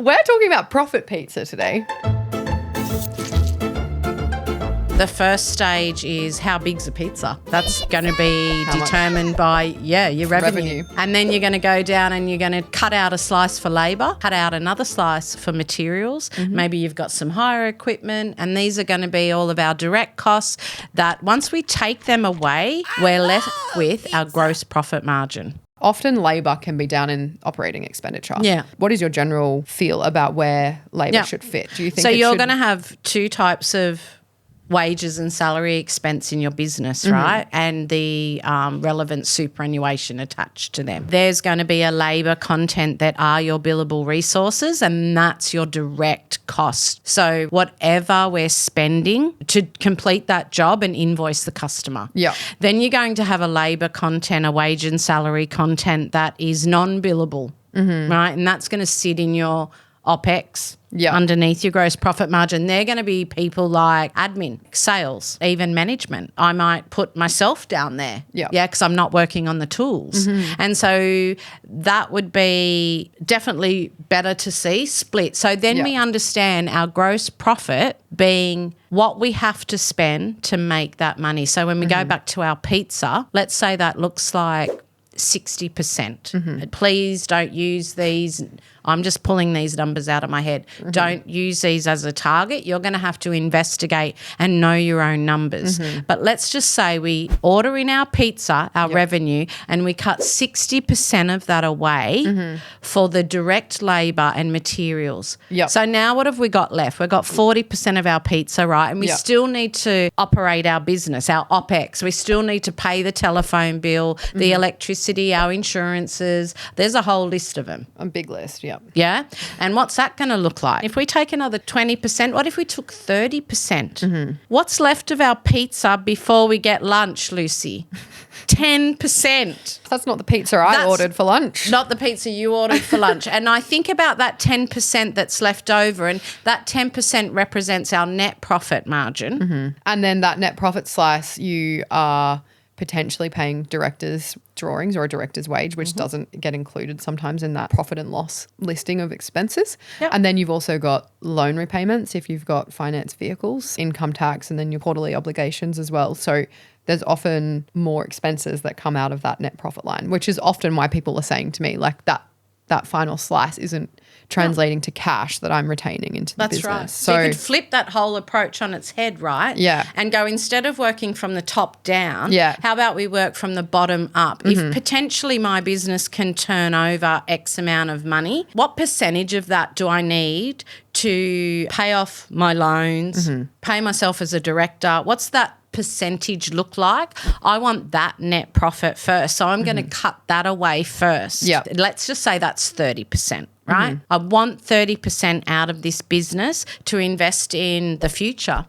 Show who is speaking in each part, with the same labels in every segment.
Speaker 1: we're talking about profit pizza today.
Speaker 2: The first stage is how big's a pizza. That's going to be determined by, your revenue. And then you're going to go down and you're going to cut out a slice for labour, cut out another slice for materials. Maybe you've got some hire equipment, and these are going to be all of our direct costs that once we take them away, we're left with our gross profit margin.
Speaker 1: Often labour can be down in operating expenditure.
Speaker 2: Yeah.
Speaker 1: What is your general feel about where labour should fit? Do you think
Speaker 2: so you're going to have two types of wages and salary expense in your business, right? And the relevant superannuation attached to them. There's going to be a labour content that are your billable resources, and that's your direct cost. So whatever we're spending to complete that job and invoice the customer.
Speaker 1: Yeah.
Speaker 2: Then you're going to have a labour content, a wage and salary content that is non-billable, right? And that's going to sit in your OPEX. Underneath your gross profit margin. They're going to be people like admin, sales, even management. I might put myself down there. Because I'm not working on the tools. And so that would be definitely better to see split. So then we understand our gross profit being what we have to spend to make that money. So when we go back to our pizza, let's say that looks like 60%. Please don't use these. I'm just pulling these numbers out of my head. Don't use these as a target. You're going to have to investigate and know your own numbers. But let's just say we order in our pizza, our revenue, and we cut 60% of that away for the direct labour and materials. So now what have we got left? We've got 40% of our pizza, right? And we still need to operate our business, our OPEX. We still need to pay the telephone bill, the electricity, our insurances. There's a whole list of them.
Speaker 1: A big list,
Speaker 2: Yeah. And what's that going to look like? If we take another 20%, what if we took 30%? What's left of our pizza before we get lunch, Lucy? 10%.
Speaker 1: That's not the pizza I ordered for lunch.
Speaker 2: Not the pizza you ordered for lunch. And I think about that 10% that's left over, and that 10% represents our net profit margin.
Speaker 1: And then that net profit slice, you are potentially paying directors' drawings or a director's wage, which doesn't get included sometimes in that profit and loss listing of expenses. And then you've also got loan repayments if you've got finance vehicles, income tax, and then your quarterly obligations as well. So there's often more expenses that come out of that net profit line, which is often why people are saying to me, like, that final slice isn't translating to cash that I'm retaining into the business.
Speaker 2: That's right. So you could flip that whole approach on its head, right? And go, instead of working from the top down, how about we work from the bottom up? If potentially my business can turn over X amount of money, what percentage of that do I need to pay off my loans, pay myself as a director? What's that percentage look like? I want that net profit first. So I'm going to cut that away first. Let's just say that's 30%. Right? I want 30% out of this business to invest in the future,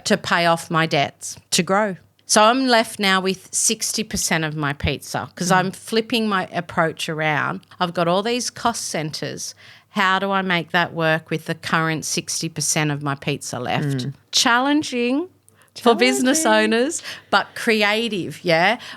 Speaker 2: to pay off my debts, to grow. So I'm left now with 60% of my pizza because I'm flipping my approach around. I've got all these cost centres. How do I make that work with the current 60% of my pizza left? Challenging for business owners, but creative,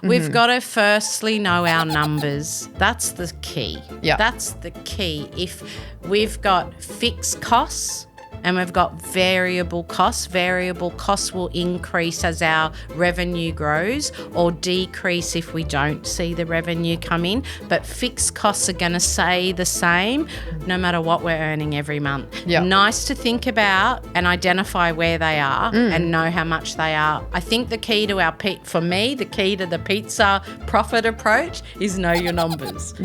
Speaker 2: We've got to firstly know our numbers. That's the key. That's the key. If we've got fixed costs and we've got variable costs will increase as our revenue grows or decrease if we don't see the revenue come in. But fixed costs are going to stay the same no matter what we're earning every month. Nice to think about and identify where they are and know how much they are. I think the key to the key to the pizza profit approach is know your numbers.